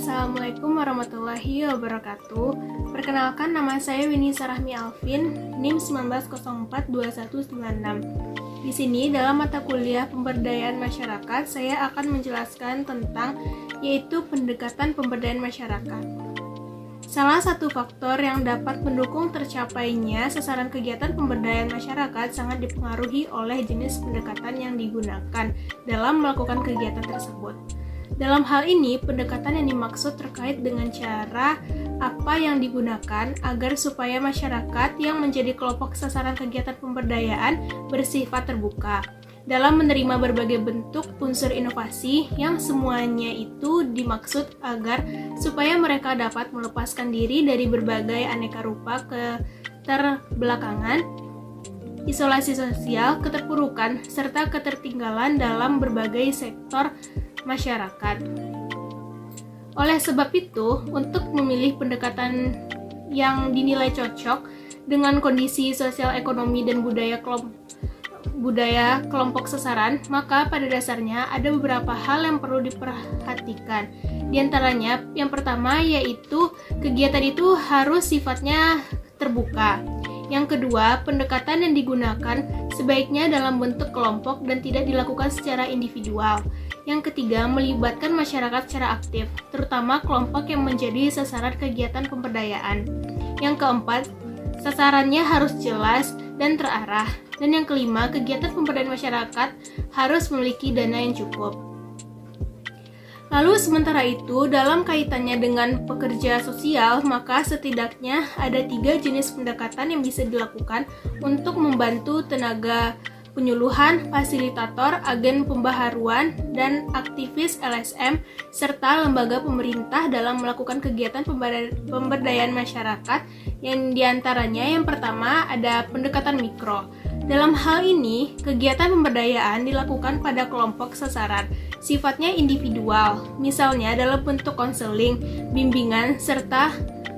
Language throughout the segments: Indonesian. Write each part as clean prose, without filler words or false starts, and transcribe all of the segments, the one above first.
Assalamualaikum warahmatullahi wabarakatuh. Perkenalkan, nama saya Winnie Sarahmi Alvin, NIM 19042196. Di sini dalam mata kuliah Pemberdayaan Masyarakat, saya akan menjelaskan tentang yaitu pendekatan pemberdayaan masyarakat. Salah satu faktor yang dapat mendukung tercapainya sasaran kegiatan pemberdayaan masyarakat sangat dipengaruhi oleh jenis pendekatan yang digunakan dalam melakukan kegiatan tersebut. Dalam hal ini, pendekatan yang dimaksud terkait dengan cara apa yang digunakan agar supaya masyarakat yang menjadi kelompok sasaran kegiatan pemberdayaan bersifat terbuka dalam menerima berbagai bentuk unsur inovasi yang semuanya itu dimaksud agar supaya mereka dapat melepaskan diri dari berbagai aneka rupa keterbelakangan, isolasi sosial, keterpurukan, serta ketertinggalan dalam berbagai sektor masyarakat. Oleh sebab itu, untuk memilih pendekatan yang dinilai cocok dengan kondisi sosial, ekonomi, dan budaya kelompok sasaran, maka pada dasarnya ada beberapa hal yang perlu diperhatikan. Di antaranya, yang pertama yaitu kegiatan itu harus sifatnya terbuka. Yang kedua, pendekatan yang digunakan sebaiknya dalam bentuk kelompok dan tidak dilakukan secara individual. Yang ketiga, melibatkan masyarakat secara aktif, terutama kelompok yang menjadi sasaran kegiatan pemberdayaan. Yang keempat, sasarannya harus jelas dan terarah. Dan yang kelima, kegiatan pemberdayaan masyarakat harus memiliki dana yang cukup. Lalu sementara itu, dalam kaitannya dengan pekerja sosial, maka setidaknya ada 3 jenis pendekatan yang bisa dilakukan untuk membantu tenaga penyuluhan, fasilitator, agen pembaharuan, dan aktivis LSM, serta lembaga pemerintah dalam melakukan kegiatan pemberdayaan masyarakat, yang diantaranya yang pertama ada pendekatan mikro. Dalam hal ini, kegiatan pemberdayaan dilakukan pada kelompok sasaran, sifatnya individual, misalnya dalam bentuk konseling, bimbingan, serta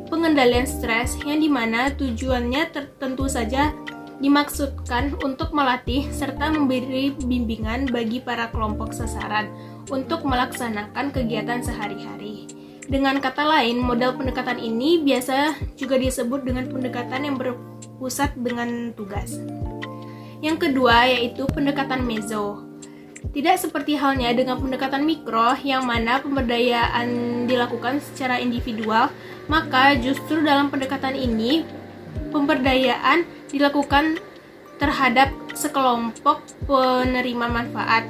pengendalian stres, yang dimana tujuannya tentu saja dimaksudkan untuk melatih serta memberi bimbingan bagi para kelompok sasaran untuk melaksanakan kegiatan sehari-hari. Dengan kata lain, model pendekatan ini biasa juga disebut dengan pendekatan yang berpusat dengan tugas. Yang kedua yaitu pendekatan meso. Tidak seperti halnya dengan pendekatan mikro yang mana pemberdayaan dilakukan secara individual, maka justru dalam pendekatan ini pemberdayaan dilakukan terhadap sekelompok penerima manfaat.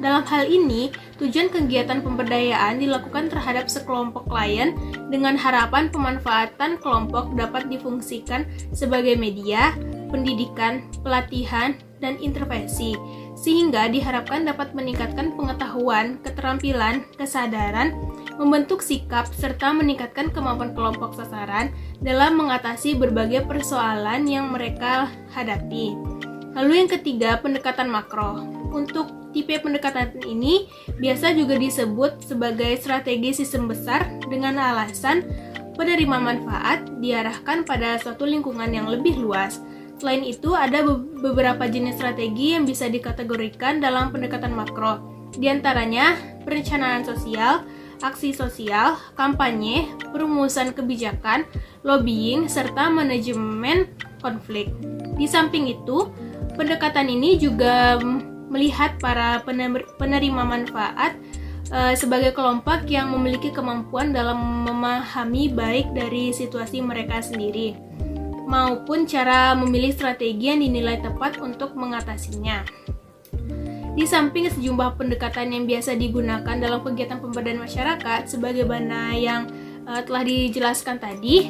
Dalam hal ini, tujuan kegiatan pemberdayaan dilakukan terhadap sekelompok klien dengan harapan pemanfaatan kelompok dapat difungsikan sebagai media, pendidikan, pelatihan, dan intervensi, sehingga diharapkan dapat meningkatkan pengetahuan, keterampilan, kesadaran, membentuk sikap, serta meningkatkan kemampuan kelompok sasaran dalam mengatasi berbagai persoalan yang mereka hadapi. Lalu yang ketiga, pendekatan makro. Untuk tipe pendekatan ini biasa juga disebut sebagai strategi sistem besar dengan alasan penerima manfaat diarahkan pada suatu lingkungan yang lebih luas. Selain itu, ada beberapa jenis strategi yang bisa dikategorikan dalam pendekatan makro. Di antaranya, perencanaan sosial, aksi sosial, kampanye, perumusan kebijakan, lobbying, serta manajemen konflik. Di samping itu, pendekatan ini juga melihat para penerima manfaat sebagai kelompok yang memiliki kemampuan dalam memahami baik dari situasi mereka sendiri, maupun cara memilih strategi yang dinilai tepat untuk mengatasinya. Di samping sejumlah pendekatan yang biasa digunakan dalam kegiatan pemberdayaan masyarakat, sebagaimana yang telah dijelaskan tadi,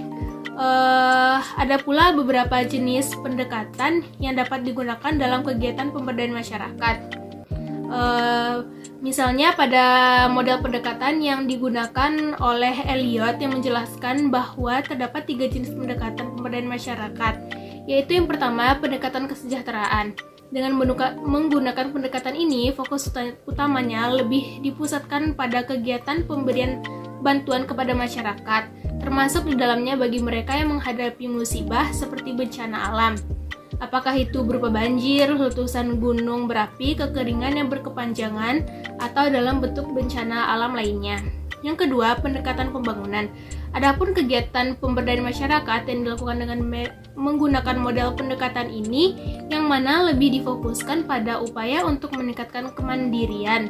ada pula beberapa jenis pendekatan yang dapat digunakan dalam kegiatan pemberdayaan masyarakat. Misalnya pada model pendekatan yang digunakan oleh Eliot yang menjelaskan bahwa terdapat 3 jenis pendekatan pemberdayaan masyarakat, yaitu yang pertama pendekatan kesejahteraan. Dengan menggunakan pendekatan ini, fokus utamanya lebih dipusatkan pada kegiatan pemberian bantuan kepada masyarakat, termasuk di dalamnya bagi mereka yang menghadapi musibah seperti bencana alam. Apakah itu berupa banjir, letusan gunung berapi, kekeringan yang berkepanjangan, atau dalam bentuk bencana alam lainnya. Yang kedua, pendekatan pembangunan. Adapun kegiatan pemberdayaan masyarakat yang dilakukan dengan menggunakan model pendekatan ini, yang mana lebih difokuskan pada upaya untuk meningkatkan kemandirian,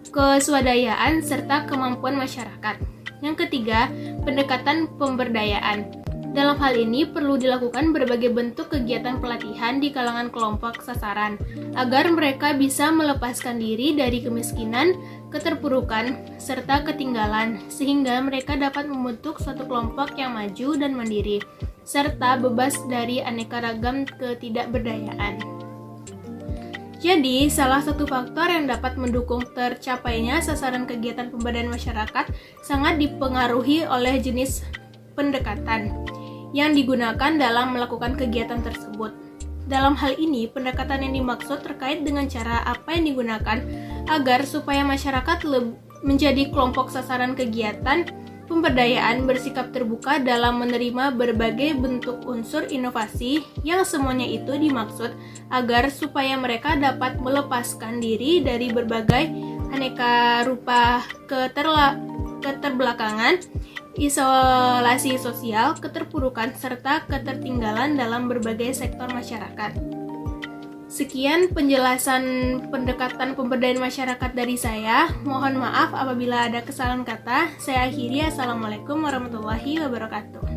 keswadayaan, serta kemampuan masyarakat. Yang ketiga, pendekatan pemberdayaan. Dalam hal ini perlu dilakukan berbagai bentuk kegiatan pelatihan di kalangan kelompok sasaran agar mereka bisa melepaskan diri dari kemiskinan, keterpurukan, serta ketinggalan sehingga mereka dapat membentuk suatu kelompok yang maju dan mandiri serta bebas dari aneka ragam ketidakberdayaan. Jadi, salah satu faktor yang dapat mendukung tercapainya sasaran kegiatan pemberdayaan masyarakat sangat dipengaruhi oleh jenis pendekatan yang digunakan dalam melakukan kegiatan tersebut. Dalam hal ini, pendekatan yang dimaksud terkait dengan cara apa yang digunakan agar supaya masyarakat menjadi kelompok sasaran kegiatan pemberdayaan bersikap terbuka dalam menerima berbagai bentuk unsur inovasi yang semuanya itu dimaksud agar supaya mereka dapat melepaskan diri dari berbagai aneka rupa keterbelakangan, isolasi sosial, keterpurukan, serta ketertinggalan dalam berbagai sektor masyarakat. Sekian penjelasan pendekatan pemberdayaan masyarakat dari saya. Mohon maaf apabila ada kesalahan kata. Saya akhiri. Assalamualaikum warahmatullahi wabarakatuh.